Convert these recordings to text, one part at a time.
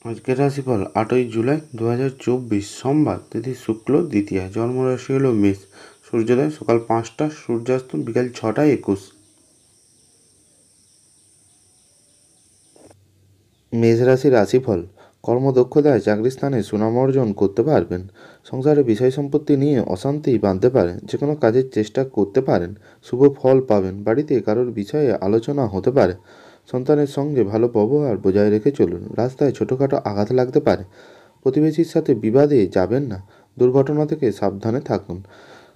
আজকের রাশিফল 8ই জুলাই 2024 সোমবার, তিথি শুক্ল দ্বিতীয়া, জন্মরাশি হল মেষ। সূর্যোদয় সকাল 5টা, সূর্যাস্ত বিকাল 6টা 21। মেষ রাশির রাশিফল। কর্মদক্ষতায় চাকরির স্থানে সুনাম অর্জন করতে পারবেন। সংসারে বিষয় সম্পত্তি নিয়ে অশান্তি বাঁধতে পারে, যে কোনো কাজের চেষ্টা করতে পারেন, শুভ ফল পাবেন। বাড়িতে কারোর বিষয়ে আলোচনা হতে পারে। সন্তানের সঙ্গে ভালো ব্যবহার বজায় রেখে চলুন। রাস্তায় ছোটোখাটো আঘাত লাগতে পারে। প্রতিবেশীর সাথে বিবাদে যাবেন না। দুর্ঘটনা থেকে সাবধানে থাকুন।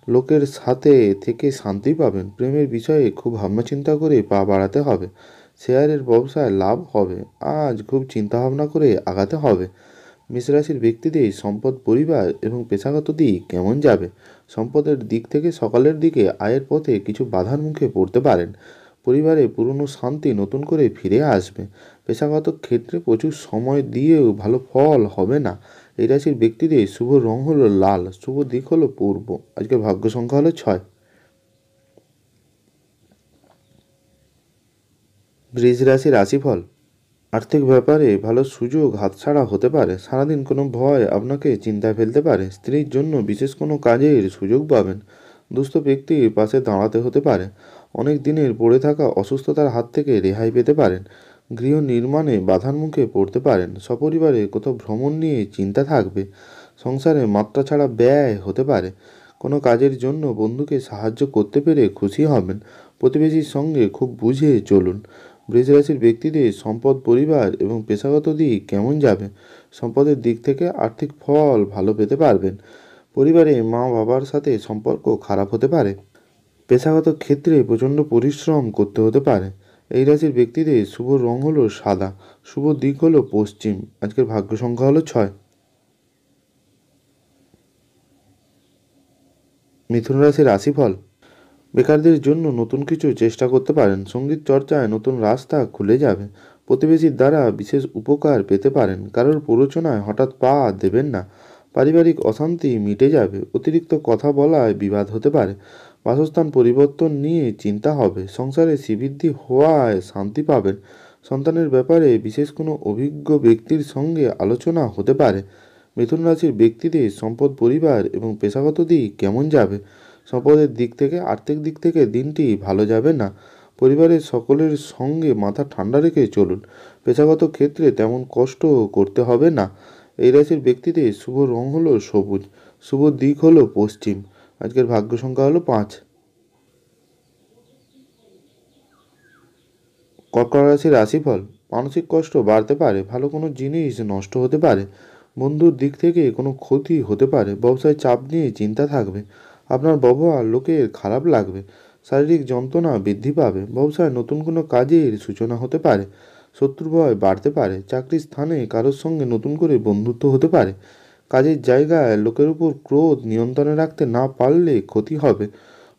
লোকের সাথে থেকে শান্তি পাবেন। প্রেমের বিষয়ে খুব ভাবনাচিন্তা করে পা বাড়াতে হবে। শেয়ারের ব্যবসায় লাভ হবে। আজ খুব চিন্তাভাবনা করে আগাতে হবে। মেষরাশির ব্যক্তিদের সম্পদ, পরিবার এবং পেশাগত দিক কেমন যাবে? সম্পদের দিক থেকে সকালের দিকে আয়ের পথে কিছু বাধার মুখে পড়তে পারেন। পরিবারে পুরনো শান্তি নতুন করে ফিরে আসবে। পেশাগত ক্ষেত্রে প্রচুর সময় দিয়েও ভালো ফল হবে না। এই রাশির ব্যক্তিদের শুভ রং হলো লাল, শুভ দিক হলো পূর্ব। আজকের ভাগ্য সংখ্যা হলো 6। বৃষ রাশির রাশিফল। আর্থিক ব্যাপারে ভালো সুযোগ হাতছাড়া হতে পারে। সারাদিন কোনো ভয় আপনাকে চিন্তায় ফেলতে পারে। স্ত্রীর জন্য বিশেষ কোনো কাজের সুযোগ পাবেন। দুস্থ ব্যক্তির পাশে দাঁড়াতে হতে পারে। অনেক দিনের পড়ে থাকা অসুস্থতার হাত থেকে রেহাই পেতে পারেন। গৃহ নির্মাণে বাধার মুখে পড়তে পারেন। সপরিবারে কোথাও ভ্রমণ নিয়ে চিন্তা থাকবে। সংসারে মাত্রা ছাড়া ব্যয় হতে পারে। কোনো কাজের জন্য বন্ধুকে সাহায্য করতে পেরে খুশি হবেন। প্রতিবেশীর সঙ্গে খুব বুঝে চলুন। বৃষ রাশির ব্যক্তিদের সম্পদ, পরিবার এবং পেশাগত দিক কেমন যাবে? সম্পদের দিক থেকে আর্থিক ফল ভালো পেতে পারবেন। পরিবারে মা বাবার সাথে সম্পর্ক খারাপ হতে পারে। পেশাগত ক্ষেত্রে প্রচণ্ড পরিশ্রম করতে হতে পারে। এই রাশির ব্যক্তিদের শুভ রং হলো সাদা, শুভ দিক হলো পশ্চিম। আজকের ভাগ্য সংখ্যা হলো 6। মিথুন রাশির রাশিফল। বেকারদের জন্য নতুন কিছু চেষ্টা করতে পারেন। সঙ্গীত চর্চায় নতুন রাস্তা খুলে যাবে। প্রতিবেশীর দ্বারা বিশেষ উপকার পেতে পারেন। কারোর প্ররোচনায় হঠাৎ পা দেবেন না। পারিবারিক অশান্তি মিটে যাবে। অতিরিক্ত কথা বলায় বিবাদ হতে পারে। বাসস্থান পরিবর্তন নিয়ে চিন্তা হবে। সংসারে শ্রীবৃদ্ধি হওয়ায় শান্তি পাবেন। সন্তানের ব্যাপারে বিশেষ কোনো অভিজ্ঞ ব্যক্তির সঙ্গে আলোচনা হতে পারে। মিথুন রাশির ব্যক্তিদের সম্পদ, পরিবার এবং পেশাগত দিক কেমন যাবে? সম্পদের দিক থেকে, আর্থিক দিক থেকে দিনটি ভালো যাবে না। পরিবারের সকলের সঙ্গে মাথা ঠান্ডা রেখে চলুন। পেশাগত ক্ষেত্রে তেমন কষ্ট করতে হবে না। এই রাশির ব্যক্তিদের শুভ রং হলো সবুজ, শুভ দিক হলো পশ্চিম। আজকের ভাগ্য সংখ্যা হলো 5। কর্কট রাশির রাশিফল। মানসিক কষ্ট বাড়তে পারে। ভালো কোনো জিনিস নষ্ট হতে পারে। বন্ধুর দিক থেকে কোনো ক্ষতি হতে পারে। ব্যবসায় চাপ নিয়ে চিন্তা থাকবে। আপনার ব্যবহার লোকের খারাপ লাগবে। শারীরিক যন্ত্রণা বৃদ্ধি পাবে। ব্যবসায় নতুন কোনো কাজের সূচনা হতে পারে। শত্রু ভয় বাড়তে পারে। চাকরির স্থানে কারোর সঙ্গে নতুন করে বন্ধুত্ব হতে পারে। কাজের জায়গায় লোকের উপর ক্রোধ নিয়ন্ত্রণে রাখতে না পারলে ক্ষতি হবে।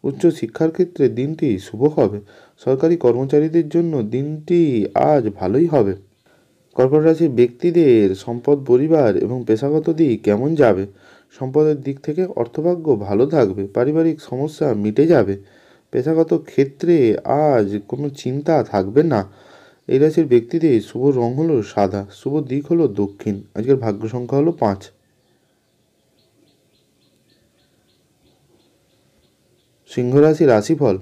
উচ্চ শিক্ষার ক্ষেত্রে দিনটি শুভ হবে। সরকারি কর্মচারীদের জন্য দিনটি আজ ভালোই হবে। কর্কট রাশির ব্যক্তিদের সম্পদ, পরিবার এবং পেশাগত দিক কেমন যাবে? সম্পদের দিক থেকে অর্থভাগ্য ভালো থাকবে। পারিবারিক সমস্যা মিটে যাবে। পেশাগত ক্ষেত্রে আজ কোনো চিন্তা থাকবে না। এই রাশির ব্যক্তিদের শুভ রং হলো সাদা, শুভ দিক হলো দক্ষিণ। আজকের ভাগ্য সংখ্যা হলো 5। সিংহ রাশির রাশিফল।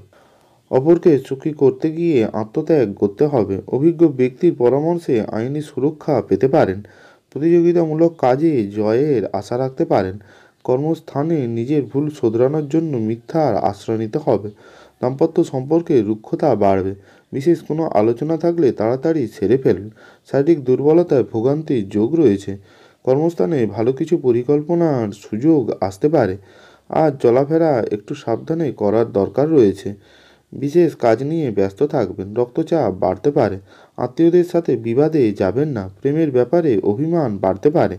অপরকে সুখী করতে গিয়ে আত্মত্যাগ করতে হবে। অভিজ্ঞ ব্যক্তির পরামর্শে আইনি সুরক্ষা পেতে পারেন। প্রতিযোগিতামূলক কাজে জয়ের আশা রাখতে পারেন। কর্মস্থানে নিজের ভুল শোধরানোর জন্য মিথ্যার আশ্রয় নিতে হবে। দাম্পত্য সম্পর্কে রুক্ষতা বাড়বে। বিশেষ কোনো আলোচনা থাকলে তাড়াতাড়ি সেরে ফেলুন। শারীরিক দুর্বলতায় ভোগান্তির যোগ রয়েছে। কর্মস্থানে ভালো কিছু পরিকল্পনার সুযোগ আসতে পারে। আজ চলাফেরা একটু সাবধানে করার দরকার রয়েছে। বিশেষ কাজ নিয়ে ব্যস্ত থাকবেন। রক্তচাপ বাড়তে পারে। আত্মীয়দের সাথে বিবাদে যাবেন না। প্রেমের ব্যাপারে অভিমান বাড়তে পারে।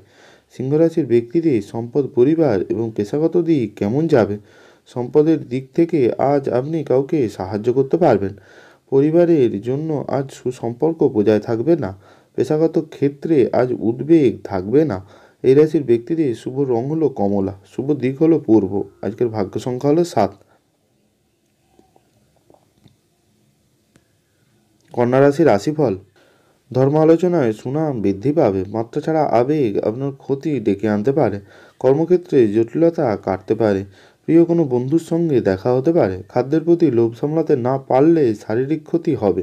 সিংহরাশির ব্যক্তিদের সম্পদ, পরিবার এবং পেশাগত দিক কেমন যাবে? সম্পদের দিক থেকে আজ আপনি কাউকে সাহায্য করতে পারবেন। পরিবারের জন্য আজ সুসম্পর্ক বজায় থাকবে না। পেশাগত ক্ষেত্রে আজ উদ্বেগ থাকবে না। এই রাশির ব্যক্তিদের শুভ রং হলো কমলা, শুভ দিক হলো পূর্ব। আজকের ভাগ্য সংখ্যা হলো 7। কন্যা রাশির রাশিফল। ধর্ম আলোচনায় সুনাম বৃদ্ধি পাবে। মাত্রা ছাড়া আবেগ আপনার ক্ষতি ডেকে আনতে পারে। কর্মক্ষেত্রে জটিলতা কাটতে পারে। প্রিয় কোনো বন্ধুর সঙ্গে দেখা হতে পারে। খাদ্যের প্রতি লোভ সামলাতে না পারলে শারীরিক ক্ষতি হবে।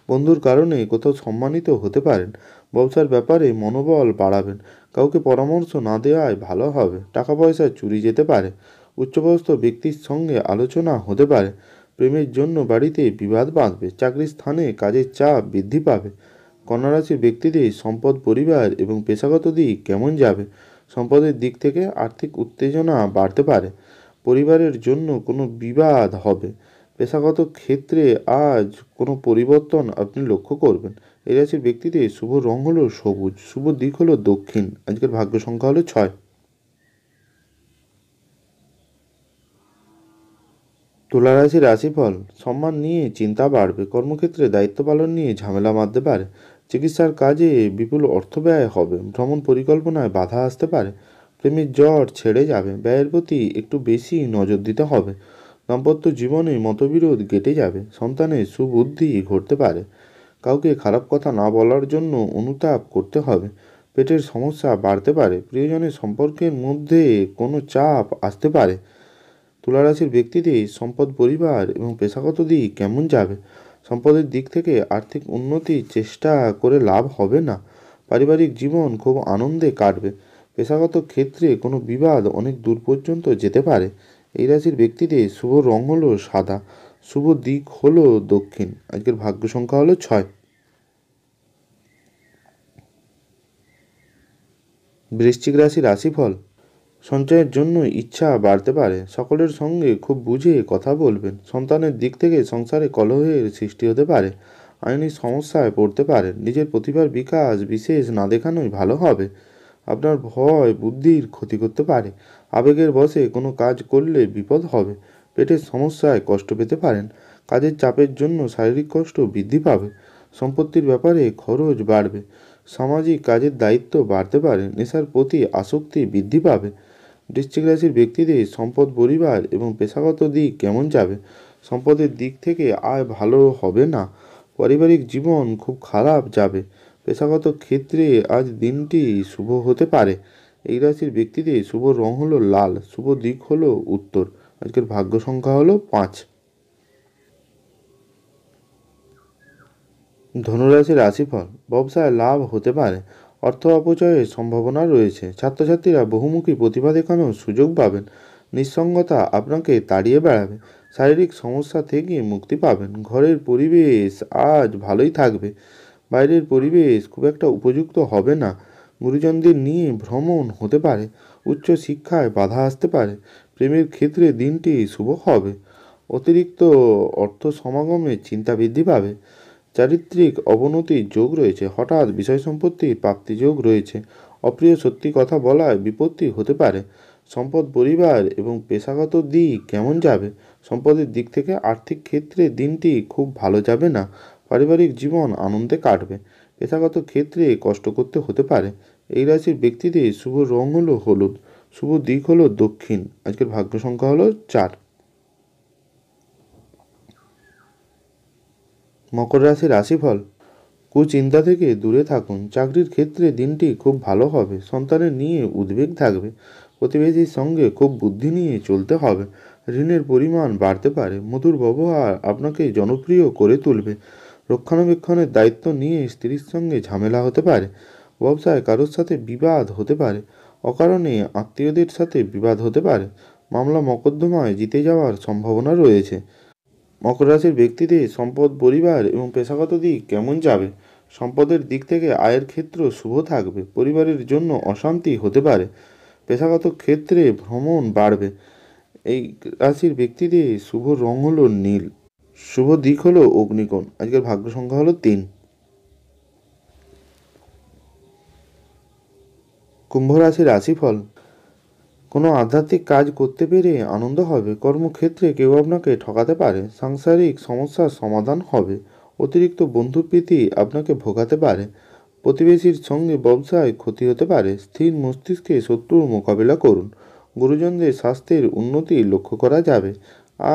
বন্ধুর কারণে কোথাও সম্মানিত হতে পারেন। ব্যবসার ব্যাপারে মনোবল বাড়াবেন। কাউকে পরামর্শ না দেওয়াই ভালো হবে। টাকা পয়সা চুরি যেতে পারে। উচ্চপদস্থ ব্যক্তির সঙ্গে আলোচনা হতে পারে। প্রেমের জন্য বাড়িতে বিবাদ বাঁধবে। চাকরির স্থানে কাজের চাপ বৃদ্ধি পাবে। কন্যা রাশির ব্যক্তিদের সম্পদ, পরিবার এবং পেশাগত দিক কেমন যাবে? সম্পদের দিক থেকে আর্থিক উত্তেজনা বাড়তে পারে। পরিবারের জন্য কোনো বিবাদ হবে। পেশাগত ক্ষেত্রে আজ কোনো পরিবর্তন আপনি লক্ষ্য করবেন। এই রাশির ব্যক্তিদের শুভ রং হলো সবুজ, শুভ দিক হলো দক্ষিণ। আজকের ভাগ্য সংখ্যা হলো 6। তুলা রাশির রাশিফল। সম্মান নিয়ে চিন্তা বাড়বে। কর্মক্ষেত্রে দায়িত্ব পালন নিয়ে ঝামেলা বাঁধতে পারে। চিকিৎসার কাজে বিপুল অর্থ ব্যয় হবে। ভ্রমণ পরিকল্পনায় বাধা আসতে পারে। প্রেমের জ্বর ছেড়ে যাবে। ব্যয়ের প্রতি একটু বেশি নজর দিতে হবে। দাম্পত্য জীবনে মতবিরোধ কেটে যাবে। সন্তানের সুবুদ্ধি ঘটতে পারে। কাউকে খারাপ কথা না বলার জন্য অনুতাপ করতে হবে। পেটের সমস্যা বাড়তে পারে। প্রিয়জনের সম্পর্কের মধ্যে কোনো চাপ আসতে পারে। তুলা রাশির ব্যক্তিদের সম্পদ, পরিবার এবং পেশাগত দিক কেমন যাবে? সম্পদের দিক থেকে আর্থিক উন্নতির চেষ্টা করে লাভ হবে না। পারিবারিক জীবন খুব আনন্দে কাটবে। পেশাগত ক্ষেত্রে কোনো বিবাদ অনেক দূর পর্যন্ত যেতে পারে। এই রাশির ব্যক্তিদের শুভ রং হলো সাদা, শুভ দিক হলো দক্ষিণ। আজকের ভাগ্য সংখ্যা হলো 6। বৃশ্চিক রাশির রাশিফল। সঞ্চয়ের জন্য ইচ্ছা বাড়তে পারে। সকলের সঙ্গে খুব বুঝে কথা বলবেন। সন্তানের দিক থেকে সংসারে কলহের সৃষ্টি হতে পারে। আইনি সমস্যায় পড়তে পারেন। নিজের প্রতিভার বিকাশ বিশেষ না দেখানোই ভালো হবে। আপনার ভয় বুদ্ধির ক্ষতি করতে পারে। আবেগের বশে কোনো কাজ করলে বিপদ হবে। পেটের সমস্যায় কষ্ট পেতে পারেন। কাজের চাপের জন্য শারীরিক কষ্ট বৃদ্ধি পাবে। সম্পত্তির ব্যাপারে খরচ বাড়বে। সামাজিক কাজের দায়িত্ব বাড়তে পারে। নেশার প্রতি আসক্তি বৃদ্ধি পাবে। বৃশ্চিক রাশির ব্যক্তিদের সম্পদ, পরিবার এবং পেশাগত দিক কেমন যাবে? সম্পদের দিক থেকে আয় ভালো হবে না। পারিবারিক জীবন খুব খারাপ যাবে। পেশাগত ক্ষেত্রে আজ দিনটি শুভ হতে পারে। এই রাশির ব্যক্তিদের শুভ রং হলো লাল, শুভ দিক হলো উত্তর। আজকের ভাগ্য সংখ্যা হলো 5। ধনুরাশির রাশিফল। ব্যবসায় লাভ হতে পারে। অর্থ অপচয়ের সম্ভাবনা রয়েছে। ছাত্রছাত্রীরা বহুমুখী প্রতিভা দেখানোর সুযোগ পাবেন। নিঃসঙ্গতা আপনাকে তাড়িয়ে বেড়াবে। শারীরিক সমস্যা থেকে মুক্তি পাবেন। ঘরের পরিবেশ আজ ভালোই থাকবে। বাইরের পরিবেশ খুব একটা উপযুক্ত হবে না। গুরুজনদের নিয়ে ভ্রমণ হতে পারে। উচ্চ শিক্ষায় বাধা আসতে পারে। প্রেমের ক্ষেত্রে দিনটি শুভ হবে। অতিরিক্ত অর্থ সমাগমে চিন্তা বৃদ্ধি পাবে। চারিত্রিক অবনতির যোগ রয়েছে। হঠাৎ বিষয় সম্পত্তির প্রাপ্তি যোগ রয়েছে। অপ্রিয় সত্যি কথা বলায় বিপত্তি হতে পারে। সম্পদ, পরিবার এবং পেশাগত দিক কেমন যাবে? সম্পদের দিক থেকে আর্থিক ক্ষেত্রে দিনটি খুব ভালো যাবে না। পারিবারিক জীবন আনন্দে কাটবে। পেশাগত ক্ষেত্রে কষ্ট করতে হতে পারে। এই রাশির ব্যক্তিদের শুভ রং হলো হলুদ, শুভ দিক হলো দক্ষিণ। আজকের ভাগ্য সংখ্যা হলো 4। মকর রাশির রাশিফল। কুচিন্তা থেকে দূরে থাকুন। চাকরির ক্ষেত্রে দিনটি খুব ভালো হবে। সন্তানের নিয়ে উদ্বেগ থাকবে। প্রতিবেশীর সঙ্গে খুব বুদ্ধি নিয়ে চলতে হবে। ঋণের পরিমাণ বাড়তে পারে। মধুর ব্যবহার আপনাকে জনপ্রিয় করে তুলবে। রক্ষণাবেক্ষণের দায়িত্ব নিয়ে স্ত্রীর সঙ্গে ঝামেলা হতে পারে। ব্যবসায় কারোর সাথে বিবাদ হতে পারে। অকারণে আত্মীয়দের সাথে বিবাদ হতে পারে। মামলা মকদ্দমায় জিতে যাওয়ার সম্ভাবনা রয়েছে। মকর রাশির ব্যক্তিদের সম্পদ, পরিবার এবং পেশাগত দিক কেমন যাবে? সম্পদের দিক থেকে আয়ের ক্ষেত্র শুভ থাকবে। পরিবারের জন্য অশান্তি হতে পারে। পেশাগত ক্ষেত্রে ভ্রমণ বাড়বে। এই রাশির ব্যক্তিদের শুভ রং হলো নীল, শুভ দিক হলো অগ্নিকোণ। আজকের ভাগ্য সংখ্যা হলো 3। কুম্ভ রাশির রাশিফল। কোনো আধ্যাত্মিক কাজ করতে পেরে আনন্দ হবে। কর্মক্ষেত্রে কেউ আপনাকে ঠকাতে পারে। সাংসারিক সমস্যার সমাধান হবে। অতিরিক্ত বন্ধুপ্রীতি আপনাকে ভোগাতে পারে। প্রতিবেশীর সঙ্গে ব্যবসায় ক্ষতি হতে পারে। স্থির মস্তিষ্কে শত্রুর মোকাবিলা করুন। গুরুজনদের স্বাস্থ্যের উন্নতি লক্ষ্য করা যাবে।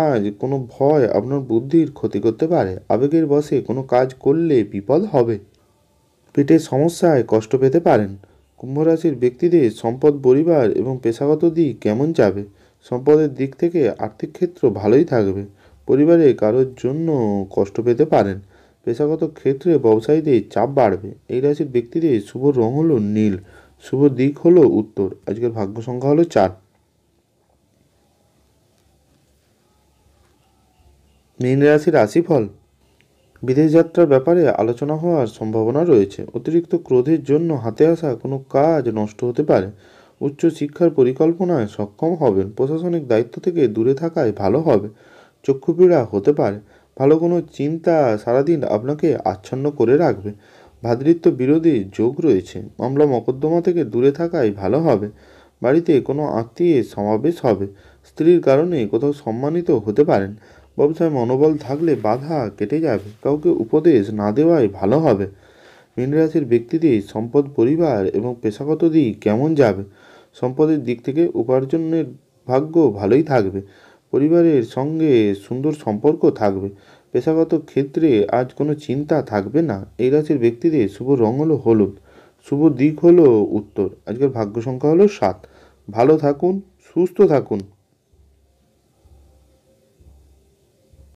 আজ কোনো ভয় আপনার বুদ্ধির ক্ষতি করতে পারে। আবেগের বশে কোনো কাজ করলে বিপদ হবে। পেটের সমস্যায় কষ্ট পেতে পারেন। কুম্ভ রাশির ব্যক্তিদের সম্পদ, পরিবার এবং পেশাগত দিক কেমন যাবে? সম্পদের দিক থেকে আর্থিক ক্ষেত্র ভালোই থাকবে। পরিবারে কারোর জন্য কষ্ট পেতে পারেন। পেশাগত ক্ষেত্রে ব্যবসায়ীদের চাপ বাড়বে। এই রাশির ব্যক্তিদের শুভ রং হলো নীল, শুভ দিক হলো উত্তর। আজকের ভাগ্য সংখ্যা হলো 4। মীন রাশির রাশিফল। বিদেশ যাত্রার ব্যাপারে আলোচনা হওয়ার সম্ভাবনা রয়েছে। অতিরিক্ত ক্রোধের জন্য হাতে আসা কোনো কাজ নষ্ট হতে পারে। উচ্চ শিক্ষার পরিকল্পনায় সক্ষম হবেন। প্রশাসনিক দায়িত্ব থেকে দূরে থাকায় ভালো হবে। চক্ষুপীড়া হতে পারে। ভালো কোনো চিন্তা সারাদিন আপনাকে আচ্ছন্ন করে রাখবে। ভ্রাতৃত্ব বিরোধী যোগ রয়েছে। মামলা মকদ্দমা থেকে দূরে থাকাই ভালো হবে। বাড়িতে কোনো আত্মীয়ের সমাবেশ হবে। স্ত্রীর কারণে কোথাও সম্মানিত হতে পারেন। ব্যবসায় মনোবল থাকলে বাধা কেটে যাবে। কাউকে উপদেশ না দেওয়াই ভালো হবে। মীন রাশির ব্যক্তিদের সম্পদ, পরিবার এবং পেশাগত দিক কেমন যাবে? সম্পদের দিক থেকে উপার্জনের ভাগ্য ভালোই থাকবে। পরিবারের সঙ্গে সুন্দর সম্পর্ক থাকবে। পেশাগত ক্ষেত্রে আজ কোনো চিন্তা থাকবে না। এই রাশির ব্যক্তিদের শুভ রং হলো হলুদ, শুভ দিক হলো উত্তর। আজকের ভাগ্য সংখ্যা হলো 7। ভালো থাকুন, সুস্থ থাকুন।